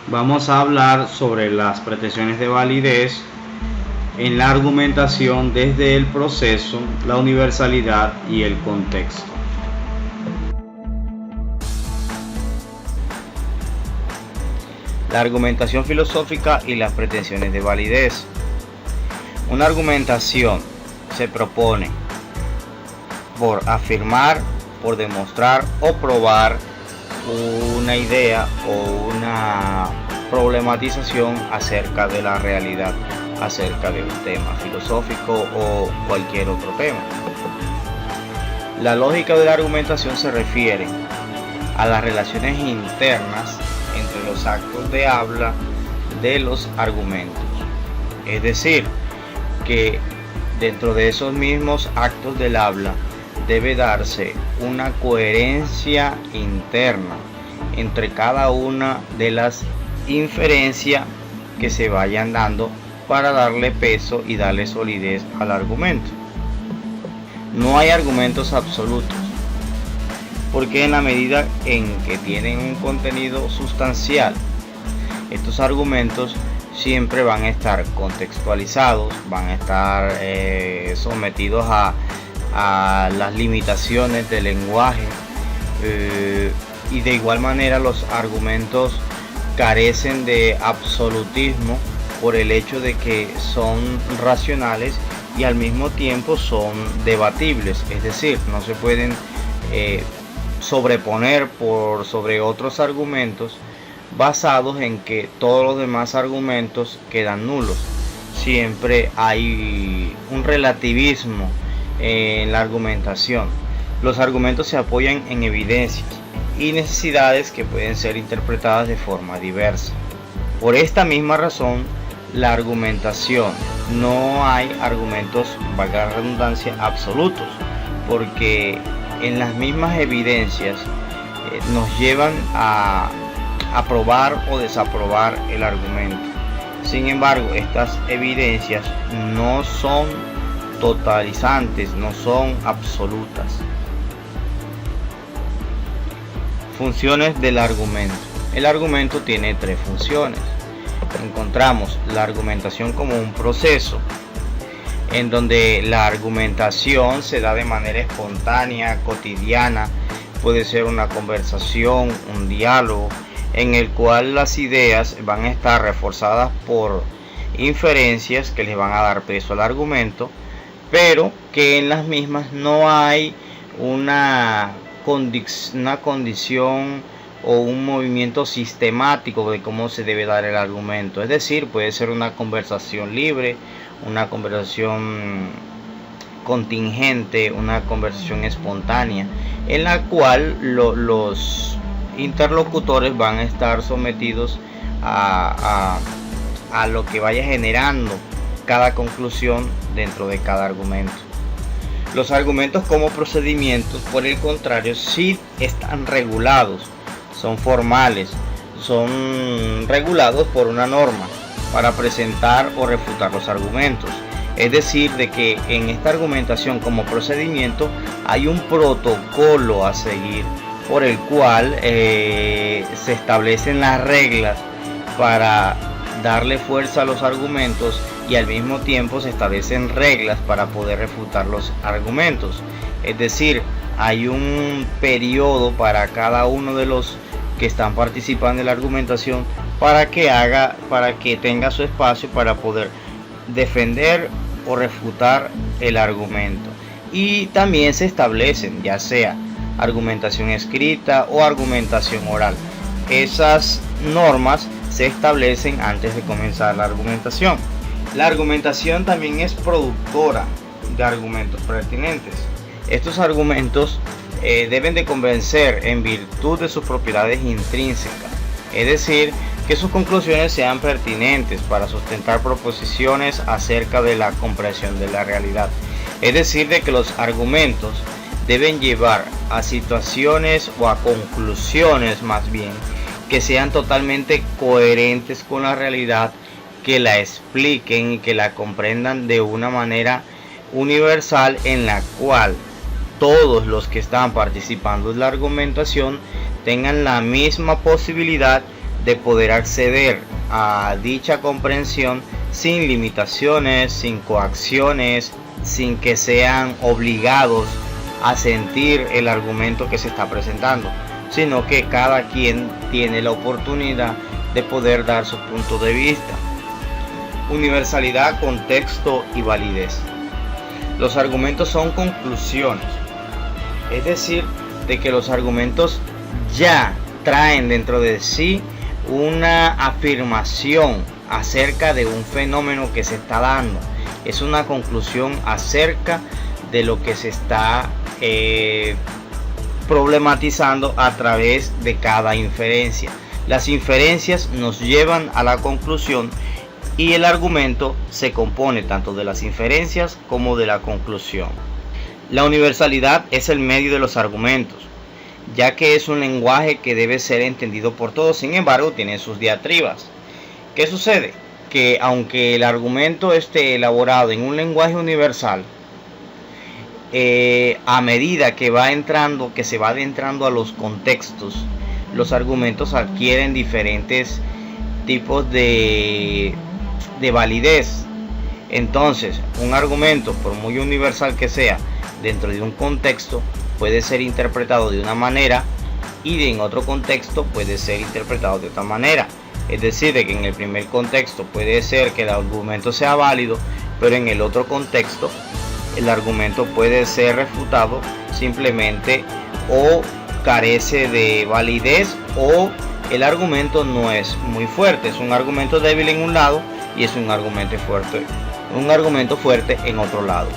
Vamos a hablar sobre las pretensiones de validez en la argumentación desde el proceso, la universalidad y el contexto. La argumentación filosófica y las pretensiones de validez. Una argumentación se propone por afirmar, por demostrar o probar una idea o una problematización acerca de la realidad, acerca de un tema filosófico o cualquier otro tema. La lógica de la argumentación se refiere a las relaciones internas entre los actos de habla de los argumentos. Es decir, que dentro de esos mismos actos del habla debe darse una coherencia interna entre cada una de las inferencias que se vayan dando para darle peso y darle solidez al argumento. No hay argumentos absolutos, porque en la medida en que tienen un contenido sustancial, estos argumentos siempre van a estar contextualizados, van a estar sometidos a las limitaciones del lenguaje, y de igual manera los argumentos carecen de absolutismo por el hecho de que son racionales y al mismo tiempo son debatibles, es decir, no se pueden sobreponer sobre otros argumentos basados en que todos los demás argumentos quedan nulos. Siempre hay un relativismo en la argumentación. Los argumentos se apoyan en evidencias y necesidades que pueden ser interpretadas de forma diversa. Por esta misma razón, la argumentación, no hay argumentos, valga la redundancia, absolutos, porque en las mismas evidencias nos llevan a aprobar o desaprobar el argumento. Sin embargo, estas evidencias no son totalizantes, no son absolutas. Funciones del argumento. El argumento tiene tres funciones. Encontramos la argumentación como un proceso en donde la argumentación se da de manera espontánea, cotidiana, puede ser una conversación, un diálogo, en el cual las ideas van a estar reforzadas por inferencias que les van a dar peso al argumento, pero que en las mismas no hay una condición o un movimiento sistemático de cómo se debe dar el argumento. Es decir, puede ser una conversación libre, una conversación contingente, una conversación espontánea, en la cual los interlocutores van a estar sometidos a lo que vaya generando cada conclusión dentro de cada argumento. Los argumentos como procedimientos, por el contrario, sí están regulados, son formales, son regulados por una norma para presentar o refutar los argumentos. Es decir, de que en esta argumentación como procedimiento hay un protocolo a seguir por el cual se establecen las reglas para darle fuerza a los argumentos y al mismo tiempo se establecen reglas para poder refutar los argumentos. Es decir, hay un periodo para cada uno de los que están participando en la argumentación para que tenga su espacio para poder defender o refutar el argumento. Y también se establecen, ya sea argumentación escrita o argumentación oral. Esas normas se establecen antes de comenzar la argumentación. La argumentación también es productora de argumentos pertinentes. Estos argumentos deben de convencer en virtud de sus propiedades intrínsecas, es decir, que sus conclusiones sean pertinentes para sustentar proposiciones acerca de la comprensión de la realidad. Es decir, de que los argumentos deben llevar a situaciones o a conclusiones más bien que sean totalmente coherentes con la realidad, que la expliquen y que la comprendan de una manera universal en la cual todos los que están participando en la argumentación tengan la misma posibilidad de poder acceder a dicha comprensión sin limitaciones, sin coacciones, sin que sean obligados a sentir el argumento que se está presentando, sino que cada quien tiene la oportunidad de poder dar su punto de vista. Universalidad, contexto y validez. Los argumentos son conclusiones, es decir, de que los argumentos ya traen dentro de sí una afirmación acerca de un fenómeno que se está dando. Es una conclusión acerca de lo que se está problematizando a través de cada inferencia. Las inferencias nos llevan a la conclusión y el argumento se compone tanto de las inferencias como de la conclusión. La universalidad es el medio de los argumentos, ya que es un lenguaje que debe ser entendido por todos. Sin embargo, tiene sus diatribas. ¿Qué sucede? Que aunque el argumento esté elaborado en un lenguaje universal, a medida que se va adentrando a los contextos, los argumentos adquieren diferentes tipos de validez. Entonces, un argumento, por muy universal que sea, dentro de un contexto puede ser interpretado de una manera y en otro contexto puede ser interpretado de otra manera. Es decir, de que en el primer contexto puede ser que el argumento sea válido, pero en el otro contexto el argumento puede ser refutado simplemente, o carece de validez, o el argumento no es muy fuerte, es un argumento débil en un lado y es un argumento fuerte en otro lado.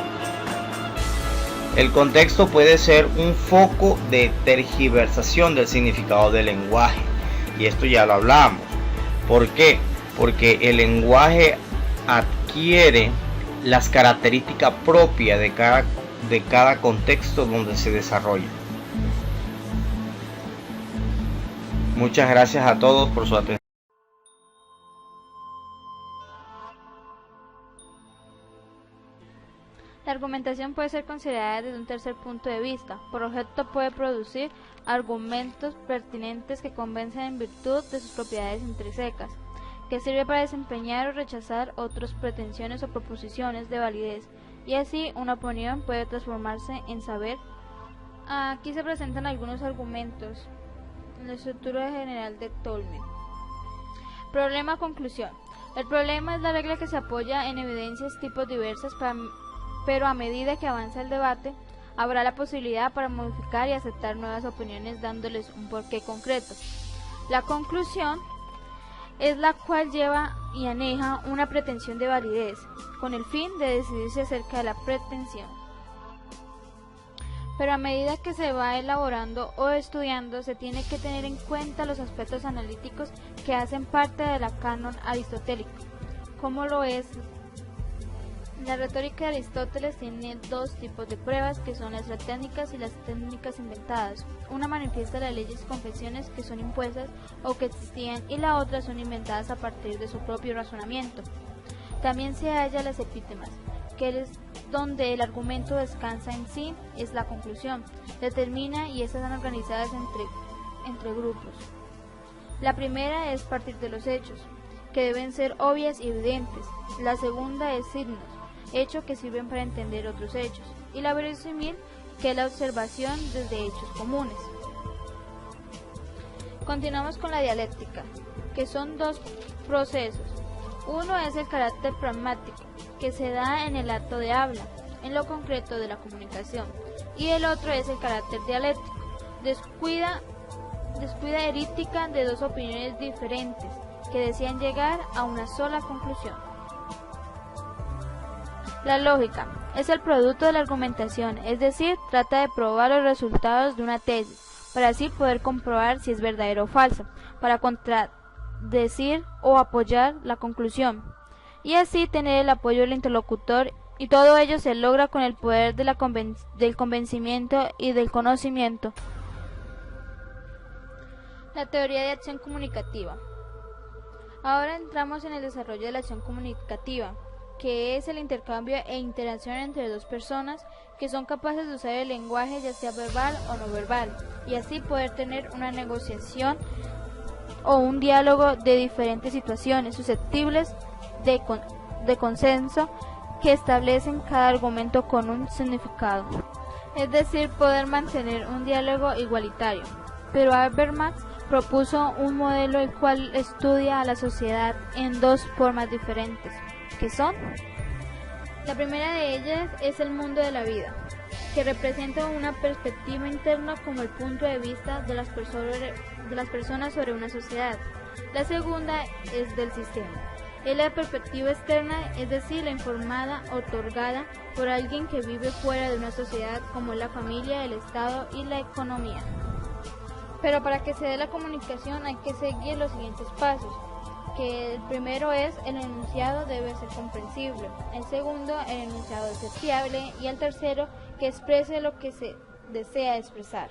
El contexto puede ser un foco de tergiversación del significado del lenguaje, y esto ya lo hablamos. ¿Por qué? Porque el lenguaje adquiere las características propias de cada contexto donde se desarrolla. Muchas gracias a todos por su atención. La argumentación puede ser considerada desde un tercer punto de vista. Por objeto puede producir argumentos pertinentes que convencen en virtud de sus propiedades intrínsecas, que sirve para desempeñar o rechazar otras pretensiones o proposiciones de validez, y así una opinión puede transformarse en saber. Aquí se presentan algunos argumentos en la estructura general de Tolman. Problema-conclusión. El problema es la regla que se apoya en evidencias tipos diversas, pero a medida que avanza el debate, habrá la posibilidad para modificar y aceptar nuevas opiniones dándoles un porqué concreto. La conclusión es la cual lleva y aneja una pretensión de validez, con el fin de decidirse acerca de la pretensión. Pero a medida que se va elaborando o estudiando, se tiene que tener en cuenta los aspectos analíticos que hacen parte de la canon aristotélico, como lo es. La retórica de Aristóteles tiene dos tipos de pruebas, que son las técnicas y las técnicas inventadas. Una manifiesta las leyes y confesiones que son impuestas o que existían, y la otra son inventadas a partir de su propio razonamiento. También se halla las epítemas, que es donde el argumento descansa en sí, es la conclusión, determina, y estas están organizadas entre grupos. La primera es partir de los hechos, que deben ser obvias y evidentes. La segunda es signos, hechos que sirven para entender otros hechos, y la verosímil, que es la observación desde hechos comunes. Continuamos con la dialéctica, que son dos procesos. Uno es el carácter pragmático, que se da en el acto de habla, en lo concreto de la comunicación, y el otro es el carácter dialéctico, descuida erítica de dos opiniones diferentes que desean llegar a una sola conclusión. La lógica es el producto de la argumentación, es decir, trata de probar los resultados de una tesis, para así poder comprobar si es verdadera o falsa, para contradecir o apoyar la conclusión, y así tener el apoyo del interlocutor, y todo ello se logra con el poder de del convencimiento y del conocimiento. La teoría de acción comunicativa. Ahora entramos en el desarrollo de la acción comunicativa, que es el intercambio e interacción entre dos personas que son capaces de usar el lenguaje, ya sea verbal o no verbal, y así poder tener una negociación o un diálogo de diferentes situaciones susceptibles de consenso que establecen cada argumento con un significado. Es decir, poder mantener un diálogo igualitario. Pero Habermas propuso un modelo el cual estudia a la sociedad en dos formas diferentes, que son: la primera de ellas es el mundo de la vida, que representa una perspectiva interna como el punto de vista de las personas sobre una sociedad. La segunda es del sistema. Es la perspectiva externa, es decir, la informada, otorgada por alguien que vive fuera de una sociedad como la familia, el Estado y la economía. Pero para que se dé la comunicación hay que seguir los siguientes pasos, que el primero es: el enunciado debe ser comprensible, el segundo, el enunciado debe ser fiable, y el tercero, que exprese lo que se desea expresar.